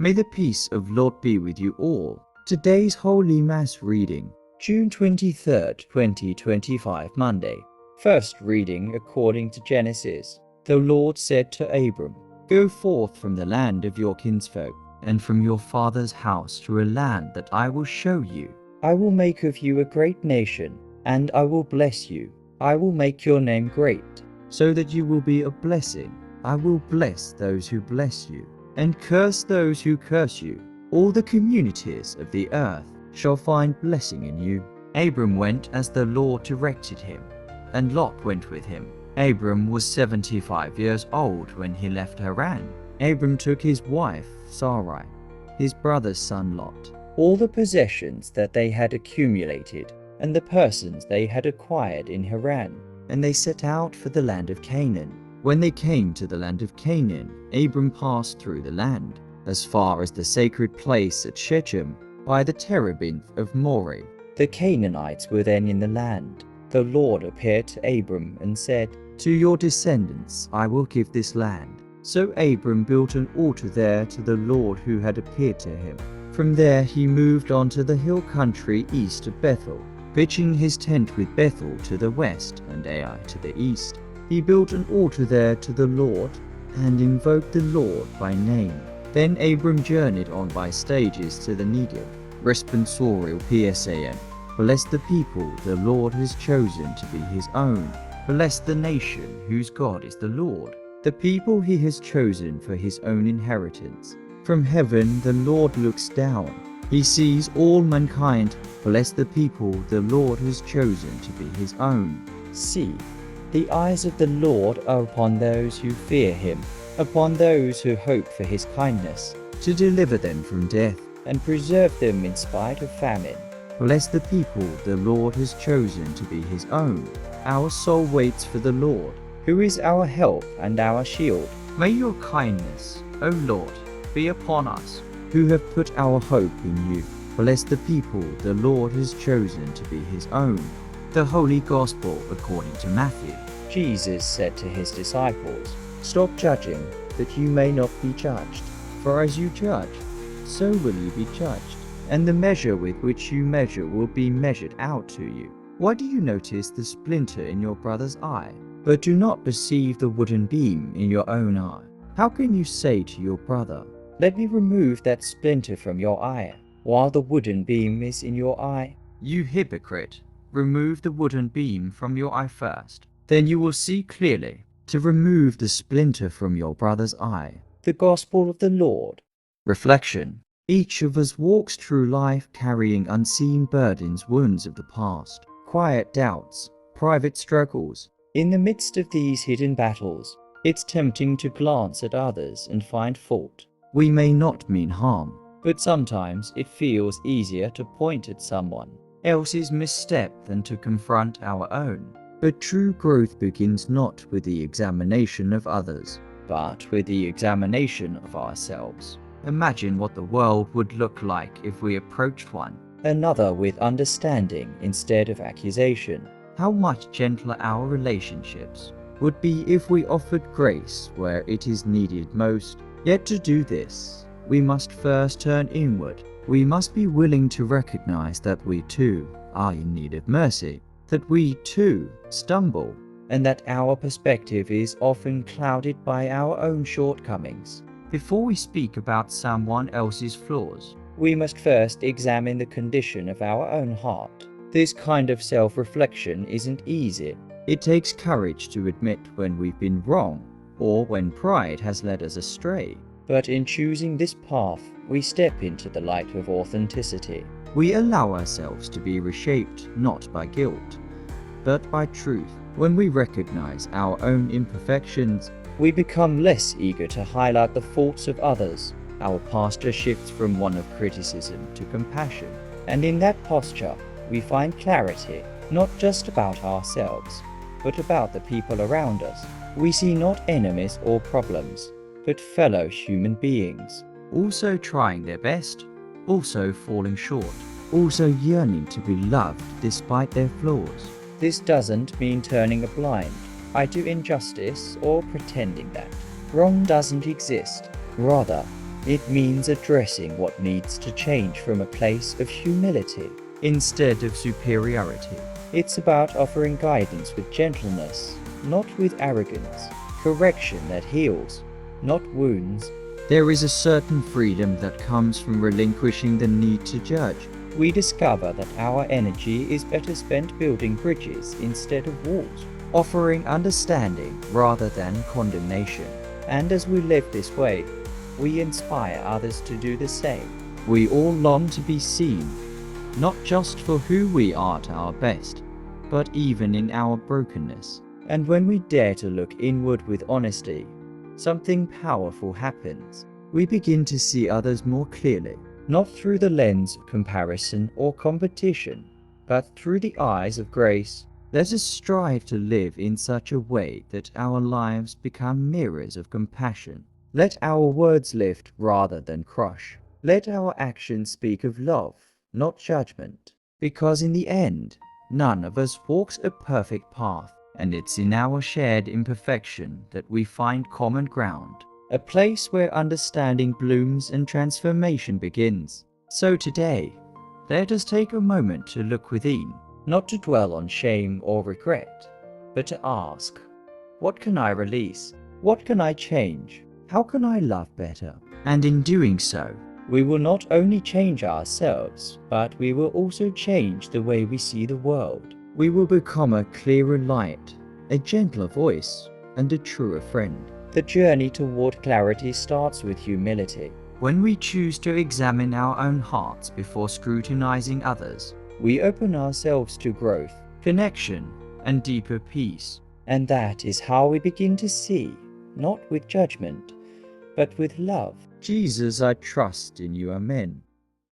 May the peace of Lord be with you all. Today's Holy Mass reading, June 23rd, 2025, Monday. First reading according to Genesis. The Lord said to Abram, "Go forth from the land of your kinsfolk, and from your father's house to a land that I will show you. I will make of you a great nation, and I will bless you. I will make your name great, so that you will be a blessing. I will bless those who bless you, and curse those who curse you. All the communities of the earth shall find blessing in you." Abram went as the Lord directed him, and Lot went with him. Abram was 75 years old when he left Haran. Abram took his wife Sarai, his brother's son Lot, all the possessions that they had accumulated, and the persons they had acquired in Haran, and they set out for the land of Canaan. When they came to the land of Canaan, Abram passed through the land, as far as the sacred place at Shechem, by the terebinth of Moreh. The Canaanites were then in the land. The Lord appeared to Abram and said, "To your descendants I will give this land." So Abram built an altar there to the Lord who had appeared to him. From there he moved on to the hill country east of Bethel, pitching his tent with Bethel to the west and Ai to the east. He built an altar there to the Lord and invoked the Lord by name. Then Abram journeyed on by stages to the Negev. Responsorial PSAM. Bless the people the Lord has chosen to be his own. Bless the nation whose God is the Lord, the people he has chosen for his own inheritance. From heaven the Lord looks down. He sees all mankind. Bless the people the Lord has chosen to be his own. See, the eyes of the Lord are upon those who fear him, upon those who hope for his kindness, to deliver them from death and preserve them in spite of famine. Bless the people the Lord has chosen to be his own. Our soul waits for the Lord, who is our help and our shield. May your kindness, O Lord, be upon us, who have put our hope in you. Bless the people the Lord has chosen to be his own. The Holy Gospel according to Matthew. Jesus said to his disciples, "Stop judging, that you may not be judged. For as you judge, so will you be judged, and the measure with which you measure will be measured out to you. Why do you notice the splinter in your brother's eye, but do not perceive the wooden beam in your own eye? How can you say to your brother, 'Let me remove that splinter from your eye,' while the wooden beam is in your eye? You hypocrite! Remove the wooden beam from your eye first. Then you will see clearly to remove the splinter from your brother's eye." The Gospel of the Lord. Reflection. Each of us walks through life carrying unseen burdens, wounds of the past, quiet doubts, private struggles. In the midst of these hidden battles, it's tempting to glance at others and find fault. We may not mean harm, but sometimes it feels easier to point at someone else's misstep than to confront our own. But true growth begins not with the examination of others, but with the examination of ourselves. Imagine what the world would look like if we approached one another with understanding instead of accusation. How much gentler our relationships would be if we offered grace where it is needed most. Yet to do this, we must first turn inward. We must be willing to recognize that we too are in need of mercy, that we too stumble, and that our perspective is often clouded by our own shortcomings. Before we speak about someone else's flaws, we must first examine the condition of our own heart. This kind of self-reflection isn't easy. It takes courage to admit when we've been wrong, or when pride has led us astray. But in choosing this path, we step into the light of authenticity. We allow ourselves to be reshaped not by guilt, but by truth. When we recognize our own imperfections, we become less eager to highlight the faults of others. Our posture shifts from one of criticism to compassion, and in that posture, we find clarity, not just about ourselves, but about the people around us. We see not enemies or problems, but fellow human beings, also trying their best, also falling short, also yearning to be loved despite their flaws. This doesn't mean turning a blind eye to injustice or pretending that wrong doesn't exist. Rather, It means addressing what needs to change from a place of humility instead of superiority. It's about offering guidance with gentleness, not with arrogance, correction that heals, not wounds. There is a certain freedom that comes from relinquishing the need to judge. We discover that our energy is better spent building bridges instead of walls, offering understanding rather than condemnation. And as we live this way, we inspire others to do the same. We all long to be seen, not just for who we are at our best, but even in our brokenness. And when we dare to look inward with honesty, something powerful happens. We begin to see others more clearly, not through the lens of comparison or competition, but through the eyes of grace. Let us strive to live in such a way that our lives become mirrors of compassion. Let our words lift rather than crush. Let our actions speak of love, not judgment. Because in the end, none of us walks a perfect path, and it's in our shared imperfection that we find common ground, a place where understanding blooms and transformation begins. So today, let us take a moment to look within, not to dwell on shame or regret, but to ask, what can I release? What can I change? How can I love better? And in doing so, we will not only change ourselves, but we will also change the way we see the world. We will become a clearer light, a gentler voice, and a truer friend. The journey toward clarity starts with humility. When we choose to examine our own hearts before scrutinizing others, we open ourselves to growth, connection, and deeper peace. And that is how we begin to see, not with judgment, but with love. Jesus, I trust in you. Amen.